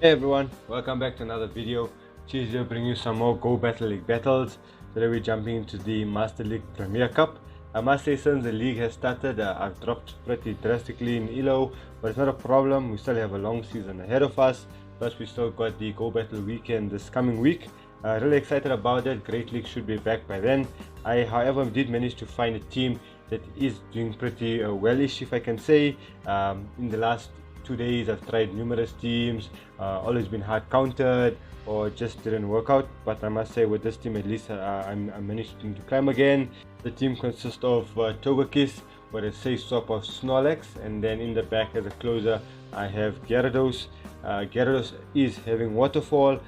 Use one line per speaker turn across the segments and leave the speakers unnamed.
Hey everyone, welcome back to another video. Today I'll bring you some more Go Battle League battles. Today we're jumping into the Master League Premier Cup. I must say, since the league has started, I've dropped pretty drastically in ELO, but it's not a problem. We still have a long season ahead of us. Plus we still got the Go Battle weekend this coming week. Really excited about that. Great League should be back by then. I, however, did manage to find a team that is doing pretty well-ish, if I can say. In the last 2 days I've tried numerous teams, always been hard countered or just didn't work out, but I must say with this team at least I'm managing to climb again. The team consists of Togekiss with a safe swap of Snorlax, and then in the back as a closer I have Gyarados. Gyarados is having Waterfall.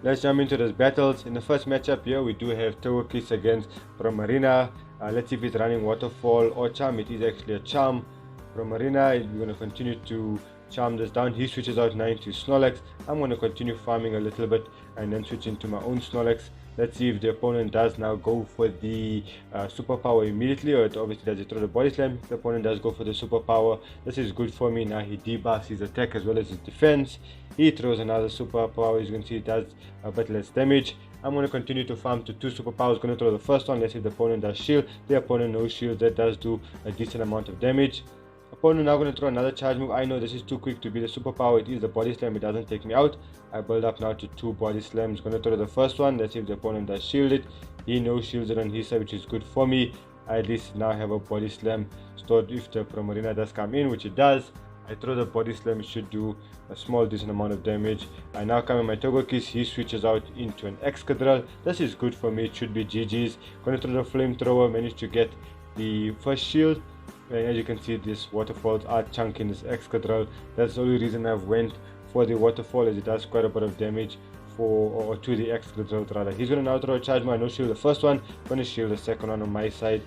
Let's jump into those battles. In the first matchup here we do have Togekiss against Primarina. Let's see if it's running Waterfall or Charm. It is actually a Charm. Primarina, we're going to continue to charm this down. He switches out 9 to Snorlax. I'm going to continue farming a little bit and then switch into my own Snorlax. Let's see if the opponent does now go for the superpower immediately, or it obviously does throw the body slam. If the opponent does go for the superpower, this is good for me. Now he debuffs his attack as well as his defense. He throws another superpower. As you can see, it does a bit less damage. I'm going to continue to farm to 2 superpowers. Going to throw the first one. Let's see if the opponent does shield. The opponent no shield. That does do a decent amount of damage. Opponent now going to throw another charge move. I know this is too quick to be the superpower. It is the body slam. It doesn't take me out. I build up now to 2 body slams. Going to throw the first one. Let's see if the opponent does shield it. He no shields it on his side, which is good for me. I at least now have a body slam stored if the Primarina does come in, which it does. I throw the body slam. It should do a small decent amount of damage. I now come in my Togekiss. He switches out into an Excadrill. This is good for me. It should be GG's. Going to throw the flamethrower. Managed to get the first shield. And as you can see, these waterfalls are chunking this Excadrill. That's the only reason I've went for the waterfall, as it does quite a bit of damage to the Excadrill rather. He's going to now throw a charge move. I no shield the first one, going to shield the second one on my side,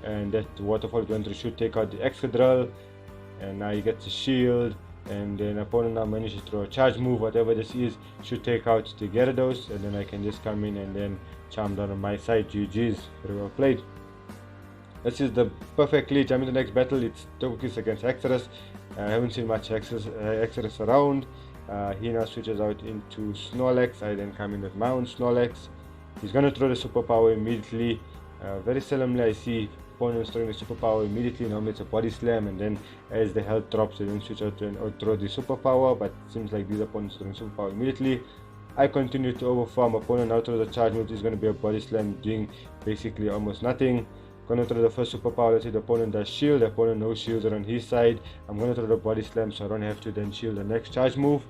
and that waterfall going to should take out the Excadrill, and now he gets a shield, and then opponent now manages to throw a charge move. Whatever this is should take out the Gyarados, and then I can just come in and then charm down on my side. GG's, very well played. This is the perfectly jumping to the next battle. It's Togekiss against Hexerus. I haven't seen much Hexerus around. He now switches out into Snorlax. I then come in with my own Snorlax. He's going to throw the superpower immediately. Very seldomly I see opponents throwing the superpower immediately. Normally it's a body slam, and then as the health drops they then switch out or throw the superpower, but it seems like these opponents are throwing superpower immediately. I continue to overfarm. Opponent now throws the charge move. This is going to be a body slam doing basically almost nothing. Going to throw the first superpower. Let's say the opponent does shield. The opponent no shields are on his side. I'm going to throw the body slam so I don't have to then shield the next charge move.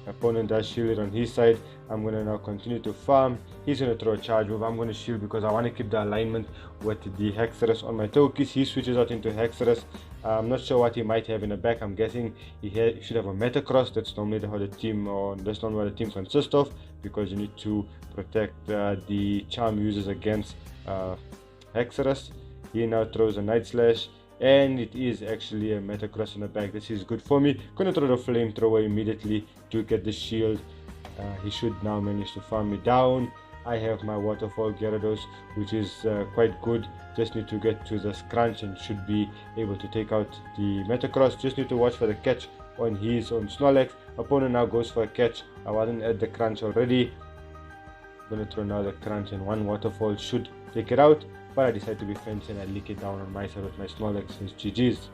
Opponent does shield it on his side. I'm going to now continue to farm. He's going to throw a charge move. I'm going to shield because I want to keep the alignment with the Hexerus on my Togekiss. He switches out into Hexerus. I'm not sure what he might have in the back. I'm guessing he should have a Metacross. That's normally how the team, or that's normally what the team consists of, because you need to protect the charm users against Hexerus. He now throws a Night Slash, and it is actually a Metacross in the back. This is good for me. Gonna throw the flamethrower immediately to get the shield. He should now manage to farm me down. I have my waterfall Gyarados, which is quite good. Just need to get to the scrunch and should be able to take out the Metacross. Just need to watch for the catch on his own Snorlax. Opponent now goes for a catch. I wasn't at the crunch already. Gonna throw now the crunch, and one waterfall should take it out, but I decided to be fancy and I leak it down on my side with my Snorlax. It's GG's.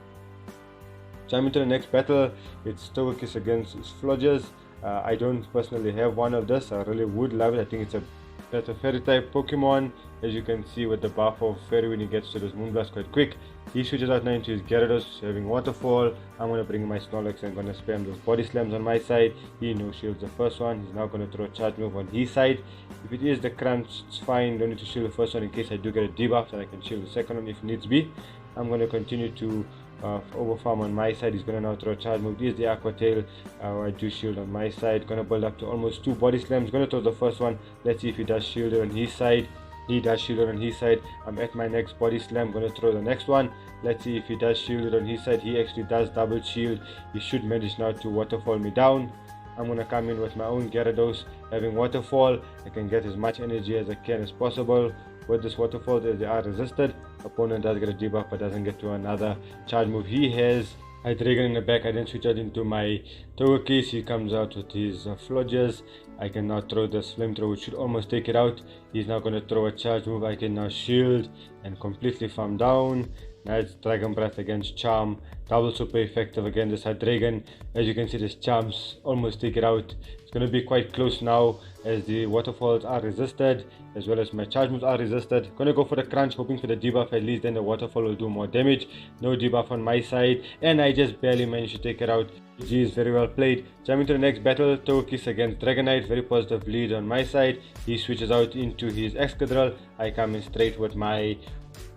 Jumping to the next battle, it's Togekiss against Flodgers. I don't personally have one of this. I really would love it. I think it's a better fairy type Pokemon. As you can see with the buff of fairy, when he gets to this Moonblast quite quick. He switches out now into his Gyarados, having Waterfall. I'm going to bring my Snorlax and going to spam those body slams on my side. He no shields the first one. He's now going to throw a charge move on his side. If it is the crunch, it's fine. Don't need to shield the first one in case I do get a debuff, and I can shield the second one if needs be. I'm going to continue to overfarm on my side. He's going to now throw a charge move. Here's the Aqua Tail. I do shield on my side. Going to build up to almost 2 body slams. Going to throw the first one. Let's see if he does shield it on his side. He does shield it on his side. I'm at my next body slam. Going to throw the next one. Let's see if he does shield it on his side. He actually does double shield. He should manage now to waterfall me down. I'm going to come in with my own Gyarados, having waterfall. I can get as much energy as I can as possible. With this waterfall, they are resisted. Opponent does get a debuff but doesn't get to another charge move. He has I Dragon in the back. I then switch out into my Togekiss. He comes out with his Flodgers. I can now throw this flamethrower, which should almost take it out. He's now going to throw a charge move. I can now shield and completely farm down. Now it's Dragon Breath against Charm. Double super effective against this Hydreigon. As you can see, this Charms almost take it out. It's going to be quite close now as the waterfalls are resisted, as well as my charge moves are resisted. Going to go for the crunch, hoping for the debuff. At least then the waterfall will do more damage. No debuff on my side, and I just barely managed to take it out. GG is very well played. Jumping to the next battle, Togekiss against Dragonite. Very positive lead on my side. He switches out into his Excadrill. I come in straight with my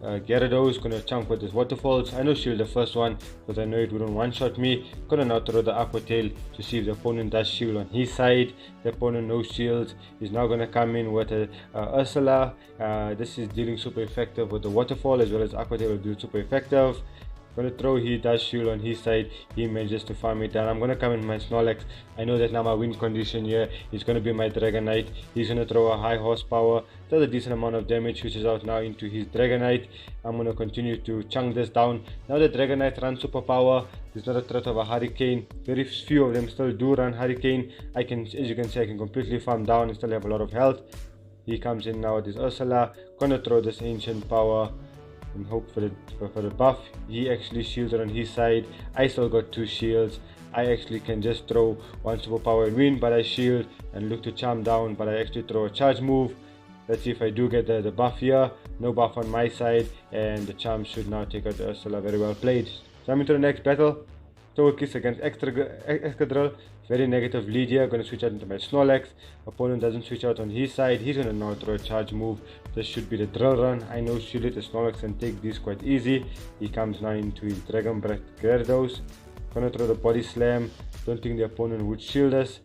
Gyarados, gonna chunk with his waterfalls. I know shield the first one because I know it wouldn't one-shot me. Gonna now throw the Aqua Tail to see if the opponent does shield on his side. The opponent no shields. He's now gonna come in with a Ursula. This is dealing super effective with the waterfall, as well as Aqua Tail will do super effective. Gonna throw, he does shield on his side. He manages to farm it down. I'm gonna come in my Snorlax. I know that now my win condition here is gonna be my Dragonite. He's gonna throw a high horsepower, does a decent amount of damage, switches out now into his Dragonite. I'm gonna continue to chunk this down. Now the Dragonite runs superpower. There's not a threat of a Hurricane. Very few of them still do run Hurricane. I can, as you can see, I can completely farm down and still have a lot of health. He comes in now with his Ursula. Gonna throw this ancient power and hope for the buff. He actually shielded on his side. I still got 2 shields. I actually can just throw one superpower and win, but I shield and look to charm down, but I actually throw a charge move. Let's see if I do get the buff here. No buff on my side, and the charm should now take out the Ursula. Very well played. Jumping to the next battle, Togekiss against Excadrill. Very negative lead here. Going to switch out into my Snorlax. Opponent doesn't switch out on his side. He's going to now throw a charge move. This should be the drill run. I know shield it. The Snorlax can take this quite easy. He comes now into his Dragon Breath Gyarados. Going to throw the body slam. Don't think the opponent would shield us.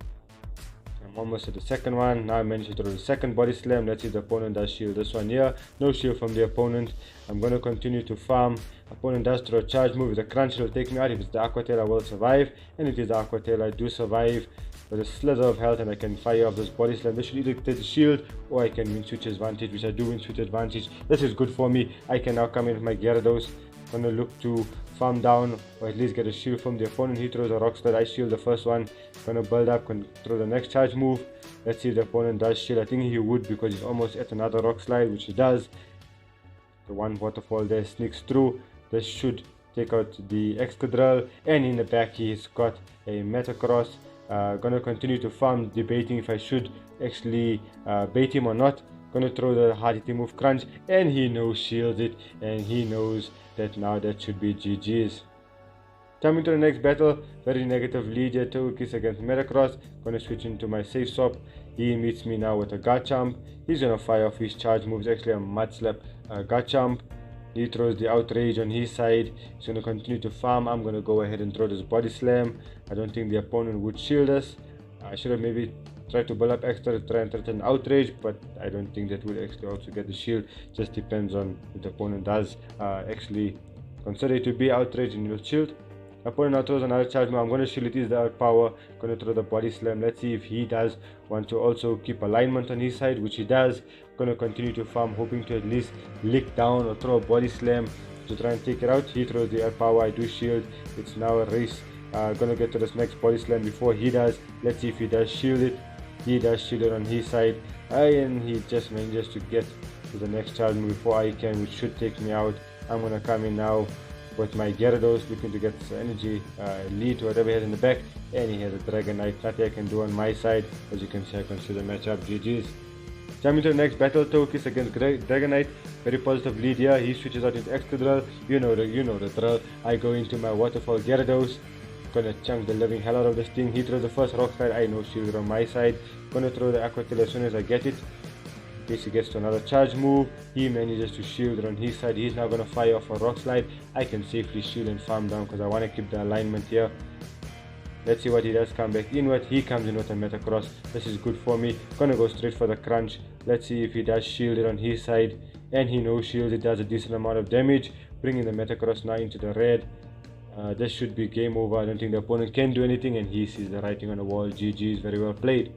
I'm almost at the second one. Now I managed to throw the second body slam. Let's see if the opponent does shield this one here. No shield from the opponent. I'm going to continue to farm. Opponent does throw a charge move. If the crunch will take me out. If it's the Aqua Tail, I will survive. And if it's the Aqua Tail, I do survive with a slither of health, and I can fire off this body slam. This should either take the shield, or I can win switch advantage, which I do win switch advantage. This is good for me. I can now come in with my Gyarados. I'm going to look to farm down, or at least get a shield from the opponent. He throws a rock slide. I shield the first one. Going to build up, going to throw the next charge move. Let's see if the opponent does shield. I think he would, because he's almost at another rock slide, which he does. The one waterfall there sneaks through. This should take out the Excadrill, and in the back he's got a Metagross. Gonna continue to farm, debating if I should actually bait him or not. Gonna throw the hard hitting move crunch, and he no shields it, and he knows that now that should be GG's. Coming to the next battle, very negative lead here, Togekiss against Metagross. Gonna switch into my safe swap. He meets me now with a Garchomp. He's gonna fire off his charge moves, actually a Mud Slap Garchomp. He throws the outrage on his side. He's going to continue to farm. I'm going to go ahead and throw this body slam. I don't think the opponent would shield us. I should have maybe tried to build up extra to try and threaten outrage, but I don't think that will actually also get the shield. Just depends on if the opponent does actually consider it to be outrage and will shield. Opponent now throws another charge move. I'm going to shield it. Is the outpower. Going to throw the body slam. Let's see if he does want to also keep alignment on his side, which he does. Going to continue to farm, hoping to at least lick down or throw a body slam to try and take it out. He throws the outpower. I do shield. It's now a race. Going to get to this next body slam before he does. Let's see if he does shield it. He does shield it on his side. And he just manages to get to the next charge move before I can, which should take me out. I'm going to come in now with my Gyarados, looking to get this energy lead to whatever he has in the back, and he has a Dragonite. Nothing I can do on my side. As you can see, I consider the matchup GG's. Jumping to the next battle, Togekiss against Dragonite. Very positive lead here. He switches out into Excadrill. You know the drill. I go into my waterfall Gyarados. Gonna chunk the living hell out of this thing. He throws the first rock slide. I know shield on my side. Gonna throw the Aqua Tail as soon as I get it. In case he gets to another charge move, he manages to shield it on his side. He's now going to fire off a rock slide. I can safely shield and farm down because I want to keep the alignment here. Let's see what he does come back in with. He comes in with a Metagross. This is good for me. Gonna go straight for the crunch. Let's see if he does shield it on his side. And he no shields. It does a decent amount of damage, bringing the Metagross now into the red. This should be game over. I don't think the opponent can do anything, and he sees the writing on the wall. GG is very well played.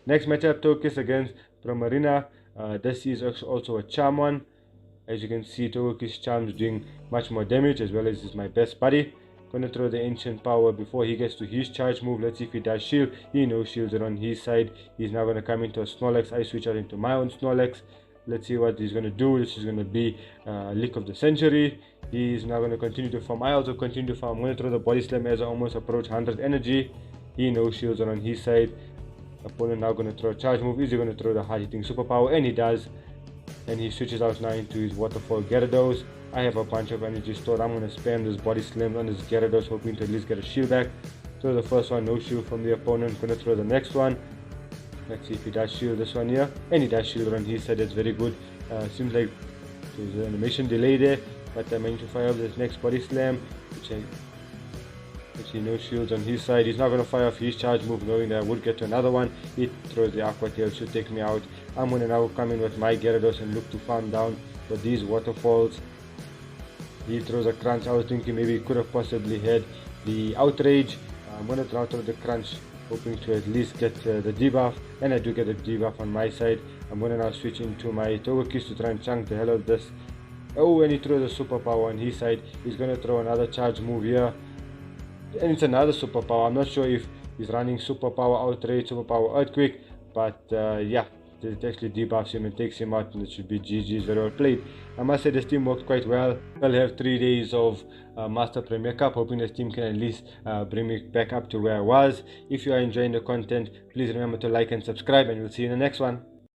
Next matchup, Togekiss against Primarina. This is also a charm one. As you can see, Togekiss charms doing much more damage, as well as is my best buddy. Gonna throw the ancient power before he gets to his charge move. Let's see if he does shield. He no shields it on his side. He's now gonna come into a Snorlax. I switch out into my own Snorlax. Let's see what he's gonna do. This is gonna be Lick of the Century. He's now gonna continue to farm. I also continue to farm. I'm gonna throw the body slam as I almost approach 100 energy. He no shields it on his side. Opponent now gonna throw a charge move. Is he gonna throw the hard hitting superpower? And he does. And he switches out now into his waterfall Gyarados. I have a bunch of energy stored. I'm going to spam this body slam on this Gyarados, hoping to at least get a shield back. Throw the first one, no shield from the opponent. Going to throw the next one. Let's see if he does shield this one here. And he does shield on his side. That's very good. Seems like there's an animation delay there, but I managed to fire up this next body slam, which he no shields on his side. He's not going to fire off his charge move, knowing that I would get to another one. He throws the Aqua Tail, should take me out. I'm going to now come in with my Gyarados and look to farm down for these waterfalls. He throws a crunch. I was thinking maybe he could have possibly had the outrage. I'm going to throw the crunch, hoping to at least get the debuff, and I do get the debuff on my side. I'm going to now switch into my Togekiss to try and chunk the hell out of this. Oh, and he throws a superpower on his side. He's going to throw another charge move here, and it's another superpower. I'm not sure if he's running superpower outrage, superpower earthquake, but yeah, it actually debuffs him and takes him out, and it should be GG's. Very well played. I must say this team worked quite well. I'll have 3 days of Master Premier Cup, hoping this team can at least bring me back up to where I was. If you are enjoying the content, please remember to like and subscribe, and we'll see you in the next one.